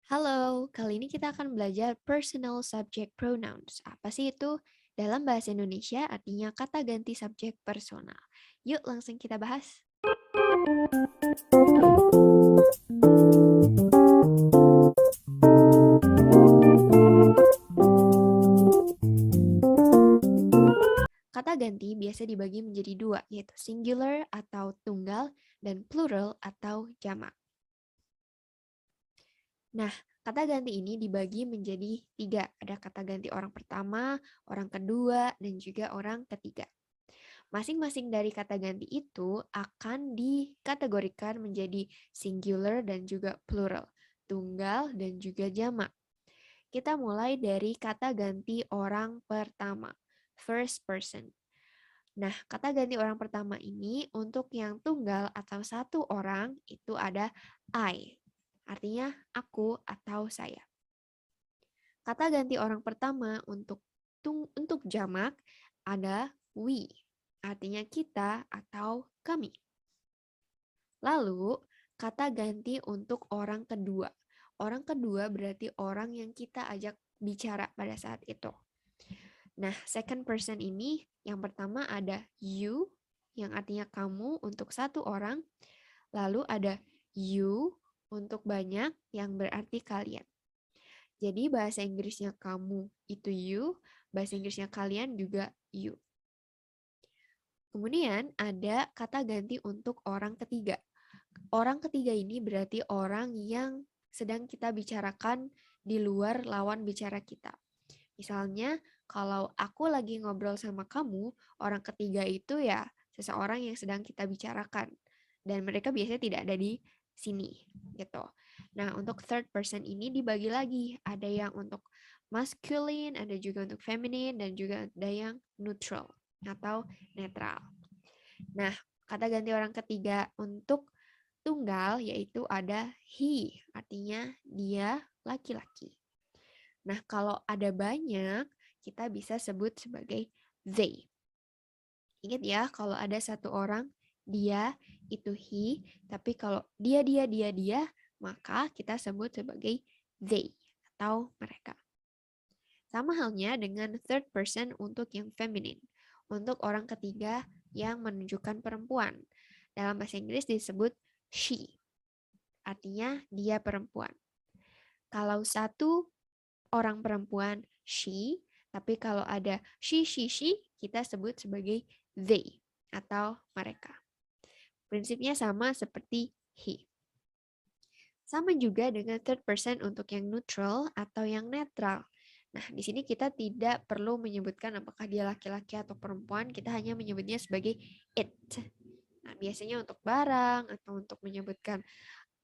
Halo, kali ini kita akan belajar personal subject pronouns. Apa sih itu? Dalam bahasa Indonesia artinya kata ganti subjek personal. Yuk langsung kita bahas. Kata ganti biasa dibagi menjadi dua, yaitu singular atau tunggal dan plural atau jamak. Nah, kata ganti ini dibagi menjadi tiga. Ada kata ganti orang pertama, orang kedua, dan juga orang ketiga. Masing-masing dari kata ganti itu akan dikategorikan menjadi singular dan juga plural, tunggal dan juga jamak. Kita mulai dari kata ganti orang pertama, first person. Nah, kata ganti orang pertama ini untuk yang tunggal atau satu orang itu ada I, artinya aku atau saya. Kata ganti orang pertama untuk jamak ada we, artinya kita atau kami. Lalu, kata ganti untuk orang kedua. Orang kedua berarti orang yang kita ajak bicara pada saat itu. Nah, second person ini yang pertama ada you, yang artinya kamu untuk satu orang. Lalu ada you untuk banyak, yang berarti kalian. Jadi bahasa Inggrisnya kamu itu you, bahasa Inggrisnya kalian juga you. Kemudian ada kata ganti untuk orang ketiga. Orang ketiga ini berarti orang yang sedang kita bicarakan di luar lawan bicara kita. Misalnya, kalau aku lagi ngobrol sama kamu, orang ketiga itu ya seseorang yang sedang kita bicarakan. Dan mereka biasanya tidak ada di sini, gitu. Nah, untuk third person ini dibagi lagi. Ada yang untuk masculine, ada juga untuk feminine, dan juga ada yang neutral atau netral. Nah, kata ganti orang ketiga untuk tunggal yaitu ada he, artinya dia laki-laki. Nah, kalau ada banyak, kita bisa sebut sebagai they. Ingat ya, kalau ada satu orang, dia itu he, tapi kalau dia, maka kita sebut sebagai they atau mereka. Sama halnya dengan third person untuk yang feminine, untuk orang ketiga yang menunjukkan perempuan. Dalam bahasa Inggris disebut she, artinya dia perempuan. Kalau satu orang perempuan she, tapi kalau ada she, kita sebut sebagai they atau mereka. Prinsipnya sama seperti he. Sama juga dengan third person untuk yang neutral atau yang netral. Nah, di sini kita tidak perlu menyebutkan apakah dia laki-laki atau perempuan, kita hanya menyebutnya sebagai it. Nah, biasanya untuk barang atau untuk menyebutkan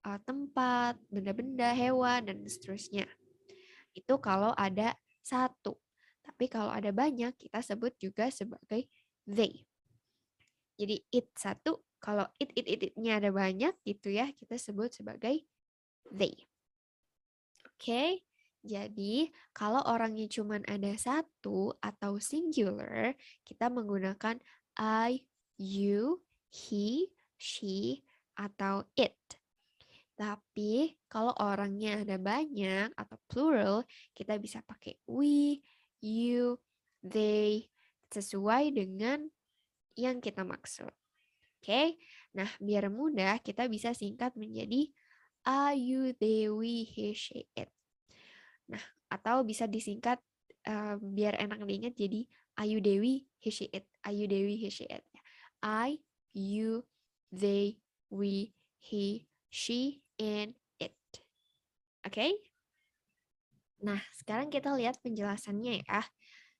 tempat, benda-benda, hewan, dan seterusnya. Itu kalau ada satu. Tapi kalau ada banyak, kita sebut juga sebagai they. Jadi it satu, kalau it-nya ada banyak gitu ya, kita sebut sebagai they. Oke, jadi kalau orangnya cuma ada satu atau singular, kita menggunakan I, you, he, she, atau it. Tapi kalau orangnya ada banyak atau plural, kita bisa pakai we, you, they, sesuai dengan yang kita maksud. Oke, nah biar mudah kita bisa singkat menjadi I, you, they, we, he, she, it. Nah, atau bisa disingkat biar enak diingat jadi Ayu Dewi, he, she, it. Ayu Dewi, he, she, it. I, you, they, we, he, she, and it. Oke? Okay? Nah, sekarang kita lihat penjelasannya ya.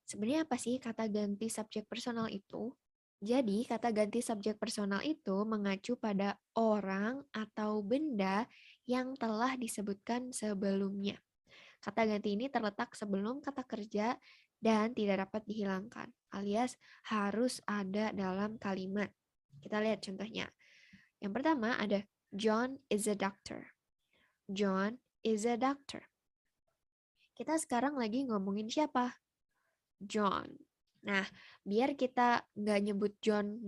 Sebenarnya apa sih kata ganti subjek personal itu? Jadi, kata ganti subjek personal itu mengacu pada orang atau benda yang telah disebutkan sebelumnya. Kata ganti ini terletak sebelum kata kerja dan tidak dapat dihilangkan, alias harus ada dalam kalimat. Kita lihat contohnya. Yang pertama ada John is a doctor. John is a doctor. Kita sekarang lagi ngomongin siapa? John. Nah, biar kita nggak nyebut John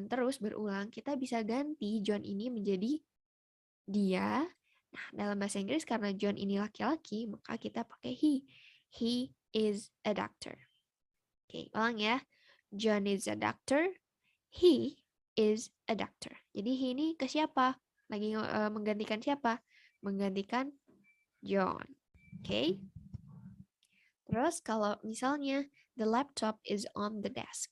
terus berulang, kita bisa ganti John ini menjadi dia Nah, dalam bahasa Inggris karena John ini laki-laki, maka kita pakai he. He is a doctor. Oke, ulang ya. John is a doctor. He is a doctor. Jadi he ini ke siapa? Lagi menggantikan siapa? Menggantikan John. Oke. Terus kalau misalnya the laptop is on the desk.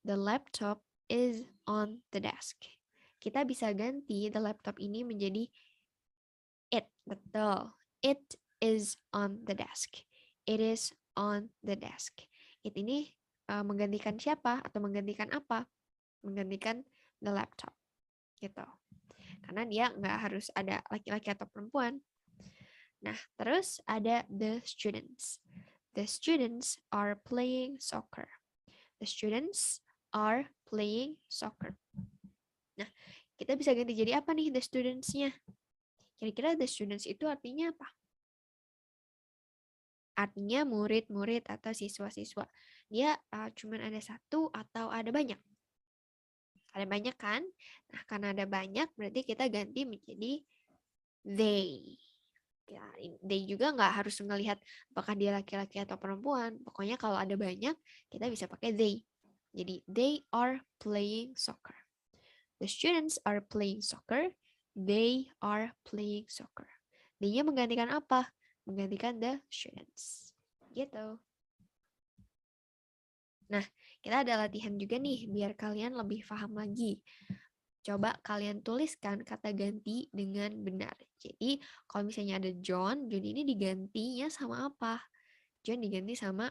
The laptop is on the desk. Kita bisa ganti the laptop ini menjadi it. Betul. It is on the desk. It is on the desk. It ini menggantikan siapa atau menggantikan apa? Menggantikan the laptop. Gitu. Karena dia nggak harus ada laki-laki atau perempuan. Nah, terus ada the students. The students are playing soccer. The students are playing soccer. Nah, kita bisa ganti jadi apa nih the students-nya? Kira-kira the students itu artinya apa? Artinya murid-murid atau siswa-siswa. Dia cuma ada satu atau ada banyak? Ada banyak kan? Nah, karena ada banyak berarti kita ganti menjadi they. Ya, they juga nggak harus ngelihat apakah dia laki-laki atau perempuan. Pokoknya kalau ada banyak, kita bisa pakai they. Jadi, they are playing soccer. The students are playing soccer. They are playing soccer. They-nya menggantikan apa? Menggantikan the students. Gitu. Nah, kita ada latihan juga nih, biar kalian lebih paham lagi. Coba kalian tuliskan kata ganti dengan benar. Jadi, kalau misalnya ada John, John ini digantinya sama apa? John diganti sama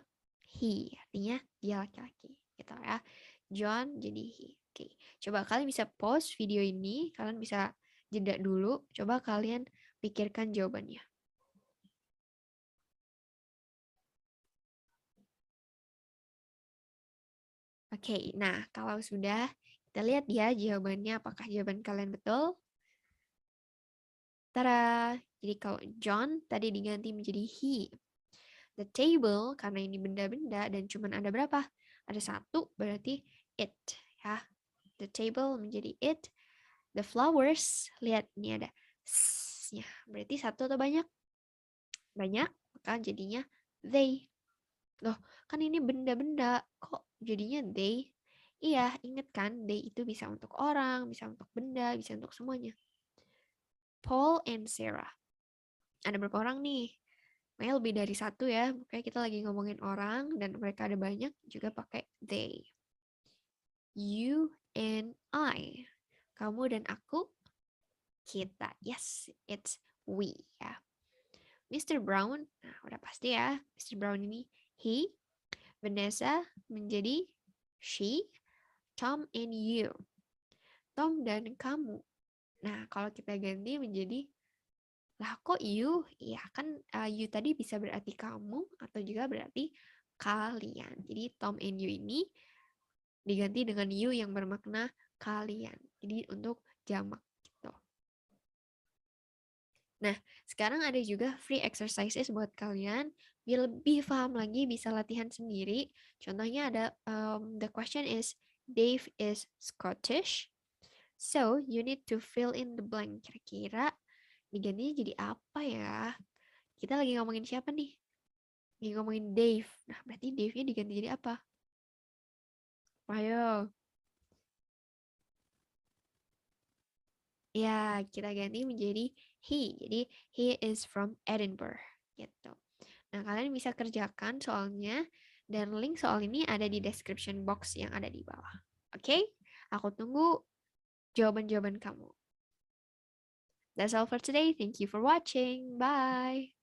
he, artinya dia laki-laki. Gitu ya. John jadi he. Oke, coba kalian bisa pause video ini, kalian bisa jeda dulu, coba kalian pikirkan jawabannya. Oke, nah kalau sudah, kita lihat ya jawabannya, apakah jawaban kalian betul? Tada! Jadi kalau John tadi diganti menjadi he. The table, karena ini benda-benda dan cuma ada berapa? Ada satu, berarti it. Ya. The table menjadi it. The flowers, lihat ini ada s-nya. Berarti satu atau banyak? Banyak, maka jadinya they. Loh, kan ini benda-benda. Kok jadinya they? Iya, ingat kan, they itu bisa untuk orang, bisa untuk benda, bisa untuk semuanya. Paul and Sarah. Ada berapa orang nih? Makanya lebih dari satu ya. Makanya kita lagi ngomongin orang dan mereka ada banyak, juga pakai they. You and I. Kamu dan aku. Kita. Yes, it's we ya. Mr. Brown. Nah, udah pasti ya. Mr. Brown ini he. Vanessa menjadi she. Tom and you. Tom dan kamu. Nah, kalau kita ganti menjadi lah kok you? Iya kan you tadi bisa berarti kamu atau juga berarti kalian. Jadi Tom and you ini diganti dengan you yang bermakna kalian. Jadi untuk jamak gitu. Nah, sekarang ada juga free exercises buat kalian. Biar lebih paham lagi bisa latihan sendiri. Contohnya ada the question is Dave is Scottish. So, you need to fill in the blank. Kira-kira digantinya jadi apa ya? Kita lagi ngomongin siapa nih? Lagi ngomongin Dave. Nah, berarti Dave-nya diganti jadi apa? Ayo. Ya, kita ganti menjadi he. Jadi, he is from Edinburgh. Gitu. Nah, kalian bisa kerjakan soalnya. Dan link soal ini ada di description box yang ada di bawah. Oke? Aku tunggu jawaban-jawaban kamu. That's all for today. Thank you for watching. Bye.